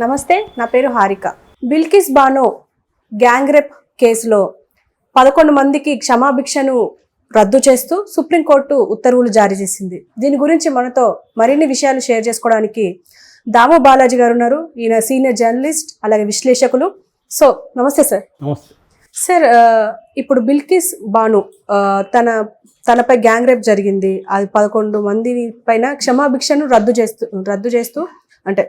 నమస్తే, నా పేరు హారిక. బిల్కిస్ బానో గ్యాంగ్ రేప్ కేసులో 11 మందికి క్షమాభిక్షను రద్దు చేస్తూ సుప్రీంకోర్టు ఉత్తర్వులు జారీ చేసింది. దీని గురించి మనతో మరిన్ని విషయాలు షేర్ చేసుకోవడానికి దాము బాలాజీ గారు ఉన్నారు. ఈయన సీనియర్ జర్నలిస్ట్, అలాగే విశ్లేషకులు. సో నమస్తే సార్. నమస్తే సార్, ఇప్పుడు బిల్కిస్ బాను తనపై గ్యాంగ్ రేప్ జరిగింది. అది 11 మంది పైన క్షమాభిక్షను రద్దు చేస్తూ అంటే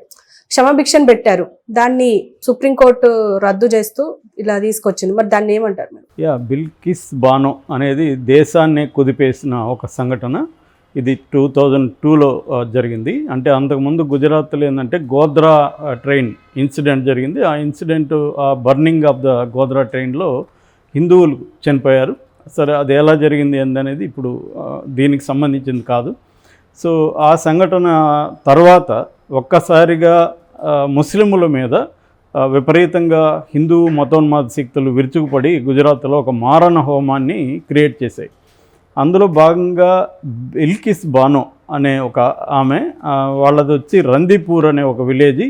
క్షమాభిక్షను పెట్టారు. దాన్ని సుప్రీంకోర్టు రద్దు చేస్తూ ఇలా తీసుకొచ్చింది. మరి దాన్ని ఏమంటారు మీరు? బిల్కిస్ బానో అనేది దేశాన్ని కుదిపేసిన ఒక సంఘటన. ఇది 2002లో జరిగింది. అంటే అంతకుముందు గుజరాత్లో ఏంటంటే గోద్రా ట్రైన్ ఇన్సిడెంట్ జరిగింది. ఆ ఇన్సిడెంట్, ఆ బర్నింగ్ ఆఫ్ ద గోద్రా ట్రైన్లో హిందువులు చనిపోయారు. సరే, అది ఎలా జరిగింది అనేది ఇప్పుడు దీనికి సంబంధించింది కాదు. సో ఆ సంఘటన తర్వాత ఒక్కసారిగా ముస్లిముల మీద విపరీతంగా హిందూ మతోన్మాద శక్తులు విరుచుకుపడి గుజరాత్లో ఒక మారణ హోమాన్ని క్రియేట్ చేశాయి. అందులో భాగంగా బిల్కిస్ బానో అనే ఒక ఆమె, వాళ్ళది వచ్చి రందీపూర్ అనే ఒక విలేజ్,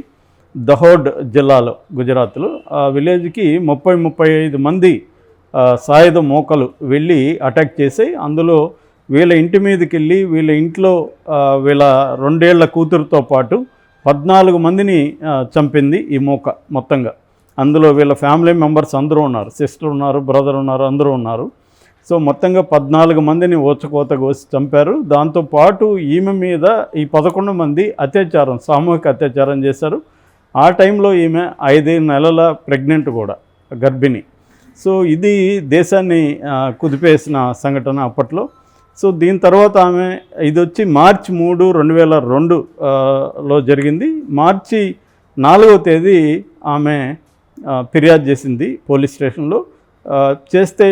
దహోడ్ జిల్లాలో గుజరాత్లో. ఆ విలేజ్కి 30-35 మంది సాయుధ మోకలు వెళ్ళి అటాక్ చేసాయి. అందులో వీళ్ళ ఇంటి మీదకి వెళ్ళి వీళ్ళ ఇంట్లో వీళ్ళ 2 ఏళ్ల కూతురుతో పాటు 14 మందిని చంపింది ఈ మోక మొత్తంగా. అందులో వీళ్ళ ఫ్యామిలీ మెంబర్స్ అందరూ ఉన్నారు, సిస్టర్ ఉన్నారు, బ్రదర్ ఉన్నారు, అందరూ ఉన్నారు. సో మొత్తంగా 14 మందిని ఓచకోత కోసి చంపారు. దాంతోపాటు ఈమె మీద ఈ 11 మంది సామూహిక అత్యాచారం చేశారు. ఆ టైంలో ఈమె 5 నెలల ప్రెగ్నెంట్ కూడా, గర్భిణి. సో ఇది దేశాన్ని కుదిపేసిన సంఘటన అప్పట్లో. సో దీని తర్వాత ఆమె, ఇది వచ్చి మార్చి 3, 2002లో జరిగింది. మార్చి 4వ తేదీ ఆమె ఫిర్యాదు చేసింది పోలీస్ స్టేషన్లో. చేస్తే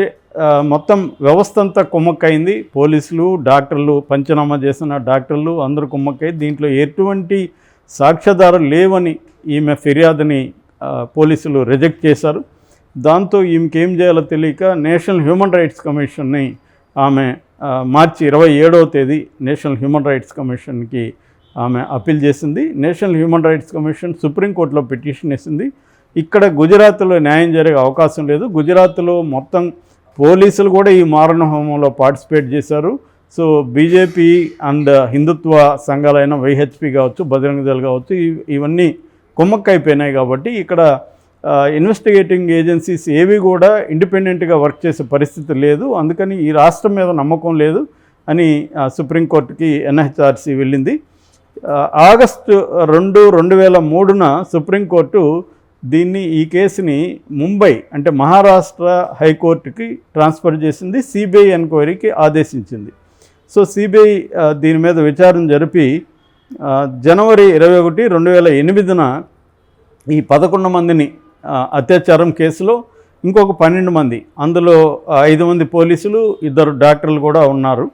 మొత్తం వ్యవస్థ అంతా కుమ్మక్కైంది. పోలీసులు, డాక్టర్లు, పంచనామా చేసిన డాక్టర్లు అందరూ కుమ్మక్కై దీంట్లో ఎటువంటి సాక్ష్యాధారాలు లేవని ఈమె ఫిర్యాదుని పోలీసులు రిజెక్ట్ చేశారు. దాంతో ఈమెకి ఏం చేయాలో తెలియక నేషనల్ హ్యూమన్ రైట్స్ కమిషన్ని ఆమె మార్చి 27వ తేదీ నేషనల్ హ్యూమన్ రైట్స్ కమిషన్కి ఆమె అప్పీల్ చేసింది. నేషనల్ హ్యూమన్ రైట్స్ కమిషన్ సుప్రీంకోర్టులో పిటిషన్ వేసింది. ఇక్కడ గుజరాత్లో న్యాయం జరిగే అవకాశం లేదు. గుజరాత్లో మొత్తం పోలీసులు కూడా ఈ మారణ హోమంలో పార్టిసిపేట్ చేశారు. సో బీజేపీ అండ్ హిందుత్వ సంఘాలైన వైహెచ్పి కావచ్చు, బజరంగ దళ్ కావచ్చు, ఇవన్నీ కుమ్మక్కైపోయినాయి. కాబట్టి ఇక్కడ ఇన్వెస్టిగేటింగ్ ఏజెన్సీస్ ఏవి కూడా ఇండిపెండెంట్గా వర్క్ చేసే పరిస్థితి లేదు. అందుకని ఈ రాష్ట్రం మీద నమ్మకం లేదు అని సుప్రీంకోర్టుకి ఎన్హెచ్ఆర్సీ వెళ్ళింది. ఆగస్టు 2, 2003 సుప్రీంకోర్టు ఈ కేసుని ముంబై అంటే మహారాష్ట్ర హైకోర్టుకి ట్రాన్స్ఫర్ చేసింది. సిబిఐ ఎంక్వైరీకి ఆదేశించింది. సో సిబిఐ దీని మీద విచారణ జరిపి జనవరి 21, 2008 ఈ 11 మందిని అత్యాచారం కేసులో ఇంకొక 12 మంది, అందులో 5 మంది పోలీసులు, 2 డాక్టర్లు కూడా ఉన్నారు.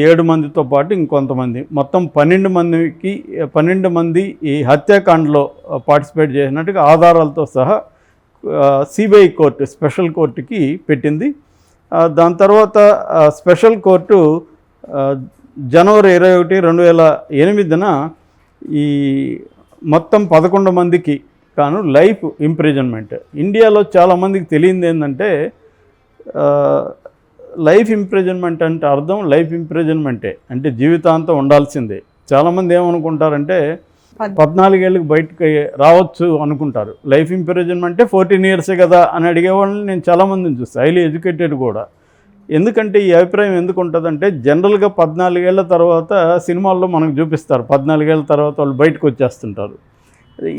7 మందితో పాటు ఇంకొంతమంది, మొత్తం 12 మంది ఈ హత్యాకాండలో పార్టిసిపేట్ చేసినట్టుగా ఆధారాలతో సహా సిబిఐ కోర్టు, స్పెషల్ కోర్టుకి పెట్టింది. దాని తర్వాత స్పెషల్ కోర్టు జనవరి 21, 2008 ఈ మొత్తం 11 మందికి కాను లైఫ్ ఇంప్రిజన్మెంట్. ఇండియాలో చాలామందికి తెలియంది ఏంటంటే లైఫ్ ఇంప్రిజన్మెంట్ అంటే అర్థం లైఫ్ ఇంప్రిజన్మెంటే అంటే జీవితాంతం ఉండాల్సిందే. చాలామంది ఏమనుకుంటారంటే 14 ఏళ్ళకి బయటకు రావచ్చు అనుకుంటారు. లైఫ్ ఇంప్రిజన్మెంటే 14 years కదా అని అడిగేవాళ్ళని నేను చాలామందిని చూస్తాను, హైలీ ఎడ్యుకేటెడ్ కూడా. ఎందుకంటే ఈ అభిప్రాయం ఎందుకు ఉంటుందంటే జనరల్గా 14 ఏళ్ల తర్వాత సినిమాల్లో మనకు చూపిస్తారు, 14 ఏళ్ల తర్వాత వాళ్ళు బయటకు వచ్చేస్తుంటారు.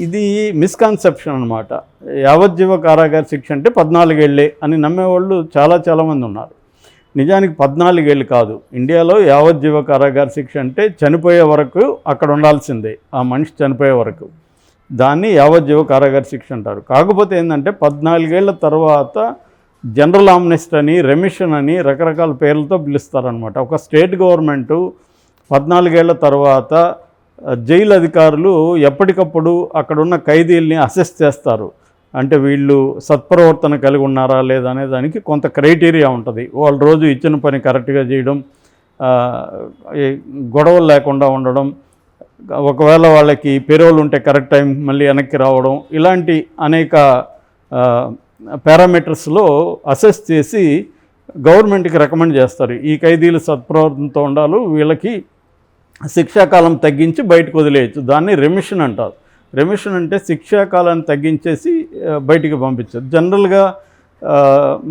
ఇది మిస్కాన్సెప్షన్ అనమాట. యావజ్జీవ కారాగార శిక్ష అంటే 14 ఏళ్ళే అని నమ్మేవాళ్ళు చాలామంది ఉన్నారు. నిజానికి 14 ఏళ్ళు కాదు. ఇండియాలో యావజ్జీవ కారాగార శిక్ష అంటే చనిపోయే వరకు అక్కడ ఉండాల్సిందే, ఆ మనిషి చనిపోయే వరకు. దాన్ని యావజ్జీవ కారాగార శిక్ష అంటారు. కాకపోతే ఏంటంటే 14 ఏళ్ల తర్వాత జనరల్ ఆమ్నెస్ట్ అని, రెమిషన్ అని రకరకాల పేర్లతో పిలుస్తారనమాట. ఒక స్టేట్ గవర్నమెంటు 14 ఏళ్ల తర్వాత జైలు అధికారులు ఎప్పటికప్పుడు అక్కడున్న ఖైదీల్ని అసెస్ చేస్తారు. అంటే వీళ్ళు సత్ప్రవర్తన కలిగి ఉన్నారా లేదా అనే దానికి కొంత క్రైటీరియా ఉంటుంది. వాళ్ళు రోజు ఇచ్చిన పని కరెక్ట్గా చేయడం, గొడవలు లేకుండా ఉండడం, ఒకవేళ వాళ్ళకి పెరోల్ ఉంటే కరెక్ట్ టైం మళ్ళీ వెనక్కి రావడం, ఇలాంటి అనేక పారామీటర్స్లో అసెస్ చేసి గవర్నమెంట్కి రికమెండ్ చేస్తారు. ఈ ఖైదీలు సత్ప్రవర్తనతో ఉండాలి, వీళ్ళకి శిక్షాకాలం తగ్గించి బయటకు వదిలేయచ్చు. దాన్ని రెమిషన్ అంటారు. రెమిషన్ అంటే శిక్షాకాలాన్ని తగ్గించేసి బయటికి పంపించదు. జనరల్గా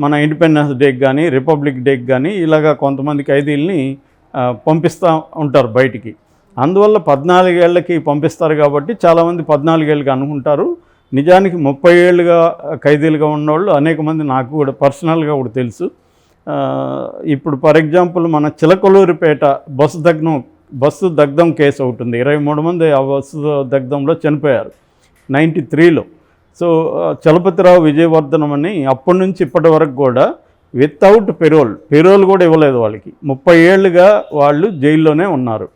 మన ఇండిపెండెన్స్ డేకి కానీ రిపబ్లిక్ డేకి కానీ ఇలాగా కొంతమంది ఖైదీల్ని పంపిస్తూ ఉంటారు బయటికి. అందువల్ల 14 ఏళ్ళకి పంపిస్తారు కాబట్టి చాలామంది 14 ఏళ్ళకి అనుకుంటారు. నిజానికి 30 ఏళ్ళుగా ఖైదీలుగా ఉన్నవాళ్ళు అనేక మంది నాకు కూడా పర్సనల్గా కూడా తెలుసు. ఇప్పుడు ఫర్ ఎగ్జాంపుల్ మన చిలకలూరిపేట బస్సు దగ్ధం కేసు ఒకటి ఉంది. 23 మంది ఆ బస్సు దగ్ధంలో చనిపోయారు 93లో. సో చలపతిరావు విజయవర్ధనం అని అప్పటి నుంచి ఇప్పటి వరకు కూడా వితౌట్ పెరోల్ కూడా ఇవ్వలేదు వాళ్ళకి. 30 ఏళ్ళుగా వాళ్ళు జైల్లోనే ఉన్నారు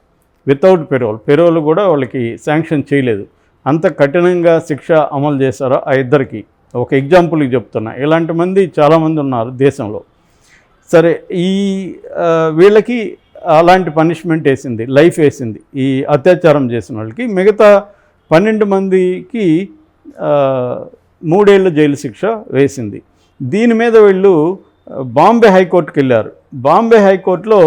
వితౌట్ పెరోల్ కూడా వాళ్ళకి శాంక్షన్ చేయలేదు. అంత కఠినంగా శిక్ష అమలు చేశారో ఆ ఇద్దరికి. ఒక ఎగ్జాంపుల్కి చెప్తున్నా, ఇలాంటి మంది చాలామంది ఉన్నారు దేశంలో. సరే, ఈ వీళ్ళకి అలాంటి పనిష్మెంట్ వేసింది, లైఫ్ వేసింది ఈ అత్యాచారం చేసిన వాళ్ళకి. మిగతా 12 మందికి 3 ఏళ్ళు జైలు శిక్ష వేసింది. దీని మీద వీళ్ళు బాంబే హైకోర్టుకి వెళ్ళారు. బాంబే హైకోర్టులో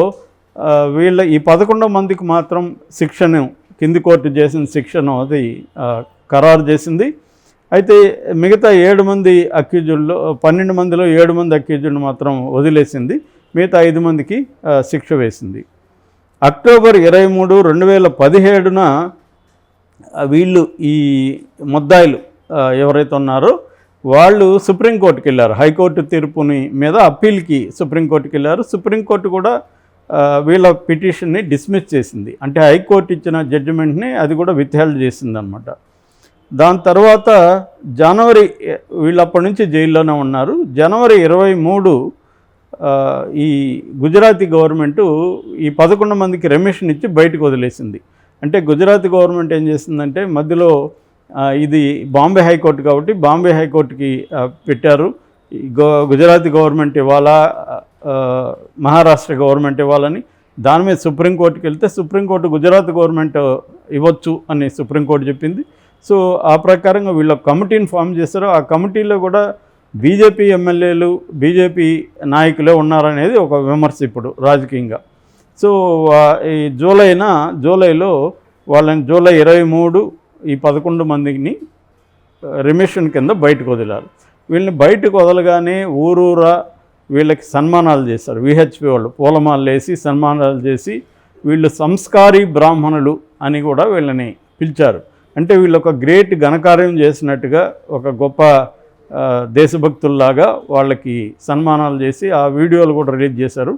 వీళ్ళ ఈ 11 మందికి మాత్రం శిక్షను, కింది కోర్టు చేసిన శిక్షను అది ఖరారు చేసింది. అయితే మిగతా 7 మంది అక్యూజుల్లో 12 మందిలో 7 మంది అక్యూజులను మాత్రం వదిలేసింది. మిగతా 5 మందికి శిక్ష వేసింది. అక్టోబర్ 23, 2017న వీళ్ళు ఈ ముద్దాయిలు ఎవరైతే ఉన్నారో వాళ్ళు సుప్రీంకోర్టుకి వెళ్ళారు. హైకోర్టు తీర్పుని మీద అప్పీల్కి సుప్రీంకోర్టుకి వెళ్ళారు. సుప్రీంకోర్టు కూడా వీళ్ళ పిటిషన్ని డిస్మిస్ చేసింది. అంటే హైకోర్టు ఇచ్చిన జడ్జిమెంట్ని అది కూడా విత్హెల్డ్ చేసింది అనమాట. దాని తర్వాత వీళ్ళు అప్పటి నుంచి జైల్లోనే ఉన్నారు. జనవరి 23 ఈ గుజరాతీ గవర్నమెంటు ఈ 11 మందికి రెమిషన్ ఇచ్చి బయటకు వదిలేసింది. అంటే గుజరాతీ గవర్నమెంట్ ఏం చేసిందంటే మధ్యలో ఇది బాంబే హైకోర్టు కాబట్టి బాంబే హైకోర్టుకి పెట్టారు. గుజరాతీ గవర్నమెంట్ ఇవ్వాలా మహారాష్ట్ర గవర్నమెంట్ ఇవ్వాలని దాని మీద సుప్రీంకోర్టుకి వెళ్తే సుప్రీంకోర్టు గుజరాత్ గవర్నమెంట్ ఇవ్వచ్చు అని సుప్రీంకోర్టు చెప్పింది. సో ఆ ప్రకారంగా వీళ్ళు కమిటీని ఫామ్ చేశారు. ఆ కమిటీలో కూడా బీజేపీ ఎమ్మెల్యేలు, బీజేపీ నాయకులే ఉన్నారనేది ఒక విమర్శ ఇప్పుడు రాజకీయంగా. సో ఈ జూలైలో వాళ్ళని జూలై 23 ఈ 11 మందిని రెమిషన్ కింద బయటకు వదిలారు. వీళ్ళని బయటకు వదలగానే ఊరూరా వీళ్ళకి సన్మానాలు చేశారు. విహెచ్పి వాళ్ళు పూలమాలలు వేసి సన్మానాలు చేసి వీళ్ళు సంస్కారీ బ్రాహ్మణులు అని కూడా వీళ్ళని పిలిచారు. అంటే వీళ్ళు ఒక గ్రేట్ ఘనకార్యం చేసినట్టుగా, ఒక గొప్ప దేశభక్తుల్లాగా వాళ్ళకి సన్మానాలు చేసి ఆ వీడియోలు కూడా రిలీజ్ చేశారు.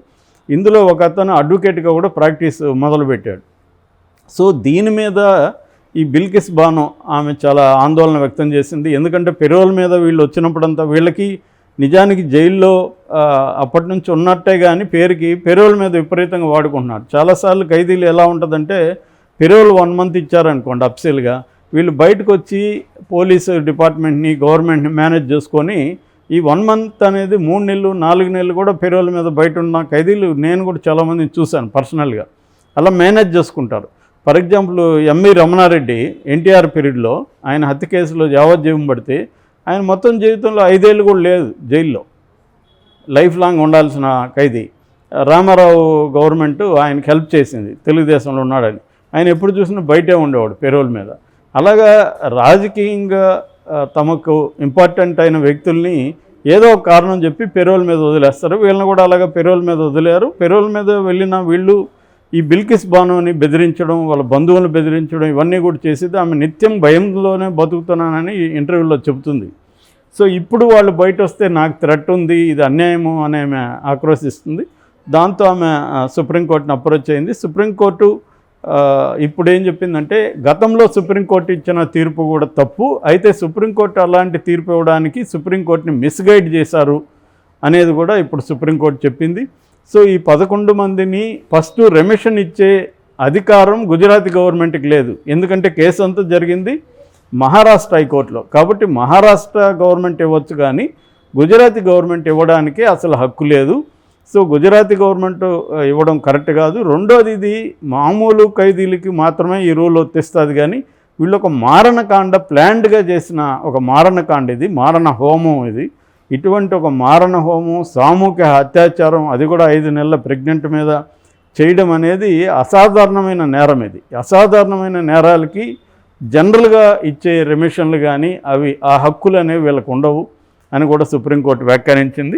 ఇందులో ఒక అతను అడ్వకేట్గా కూడా ప్రాక్టీస్ మొదలుపెట్టాడు. సో దీని మీద ఈ బిల్కిస్ బానో ఆమె చాలా ఆందోళన వ్యక్తం చేసింది. ఎందుకంటే పెరోల్ మీద వీళ్ళు వచ్చినప్పుడంతా వీళ్ళకి నిజానికి జైల్లో అప్పటి నుంచి ఉన్నట్టే కానీ పేరుకి పెరోల్ మీద విపరీతంగా వాడుకుంటున్నారు. చాలాసార్లు ఖైదీలు ఎలా ఉంటుందంటే పెరోల్ 1 మంత్ ఇచ్చారనుకోండి అఫ్సీల్గా, వీళ్ళు బయటకు వచ్చి పోలీసు డిపార్ట్మెంట్ని గవర్నమెంట్ని మేనేజ్ చేసుకొని ఈ 1 మంత్ అనేది 3 నెలలు 4 నెలలు కూడా పెరోల్ మీద బయట ఉన్న ఖైదీలు నేను కూడా చాలామందిని చూశాను పర్సనల్గా. అలా మేనేజ్ చేసుకుంటారు. For example M V Ramana Reddy NTR పీరియడ్లో ఆయన హత్య కేసులో యావజ్జీవం పడితే ఆయన మొత్తం జీవితంలో 5 ఏళ్ళు కూడా లేదు జైల్లో, లైఫ్ లాంగ్ ఉండాల్సిన ఖైదీ. రామారావు గవర్నమెంట్ ఆయనకి హెల్ప్ చేసింది, తెలుగుదేశంలో ఉన్నాడని. ఆయన ఎప్పుడు చూసినా బయటే ఉండేవాడు పెరోల్ మీద. అలాగా రాజకీయంగా తమకు ఇంపార్టెంట్ అయిన వ్యక్తుల్ని ఏదో ఒక కారణం చెప్పి పెరోల్ మీద వదిలేస్తారు. వీళ్ళని కూడా అలాగా పెరోల్ మీద వదిలేరు. పెరోల్ మీద వెళ్ళిన వీళ్ళు ఈ బిల్కిస్ బానోని బెదిరించడం, వాళ్ళ బంధువులను బెదిరించడం ఇవన్నీ కూడా చేసేది. ఆమె నిత్యం భయంలోనే బతుకుతున్నానని ఇంటర్వ్యూలో చెబుతుంది. సో ఇప్పుడు వాళ్ళు బయట వస్తే నాకు థ్రెట్ ఉంది, ఇది అన్యాయము అని ఆమె ఆక్రోశిస్తుంది. దాంతో ఆమె సుప్రీంకోర్టుని అప్రోచ్ అయింది. సుప్రీంకోర్టు ఇప్పుడు ఏం చెప్పిందంటే గతంలో సుప్రీంకోర్టు ఇచ్చిన తీర్పు కూడా తప్పు, అయితే సుప్రీంకోర్టు అలాంటి తీర్పు ఇవ్వడానికి సుప్రీంకోర్టుని మిస్గైడ్ చేశారు అనేది కూడా ఇప్పుడు సుప్రీంకోర్టు చెప్పింది. సో ఈ 11 మందిని ఫస్ట్ రెమిషన్ ఇచ్చే అధికారం గుజరాతీ గవర్నమెంట్కి లేదు. ఎందుకంటే కేసు అంతా జరిగింది మహారాష్ట్ర హైకోర్టులో. కాబట్టి మహారాష్ట్ర గవర్నమెంట్ ఇవ్వచ్చు కానీ గుజరాతీ గవర్నమెంట్ ఇవ్వడానికి అసలు హక్కు లేదు. సో గుజరాతీ గవర్నమెంట్ ఇవ్వడం కరెక్ట్ కాదు. రెండోది, ఇది మామూలు ఖైదీలకి మాత్రమే ఈ రూల్ వర్తిస్తుంది, కానీ వీళ్ళు ఒక మారణకాండ ప్లాన్డ్గా చేసిన ఒక మారణకాండ, ఇది మారణ హోమం. ఇది ఇటువంటి ఒక మారణ హోమం, సామూహిక అత్యాచారం, అది కూడా 5 నెలల ప్రెగ్నెంట్ మీద చేయడం అనేది అసాధారణమైన నేరం. ఇది అసాధారణమైన నేరాలకి జనరల్గా ఇచ్చే రెమిషన్లు కానీ అవి ఆ హక్కులు అనేవి వీళ్ళకు ఉండవు అని కూడా సుప్రీంకోర్టు వ్యాఖ్యానించింది.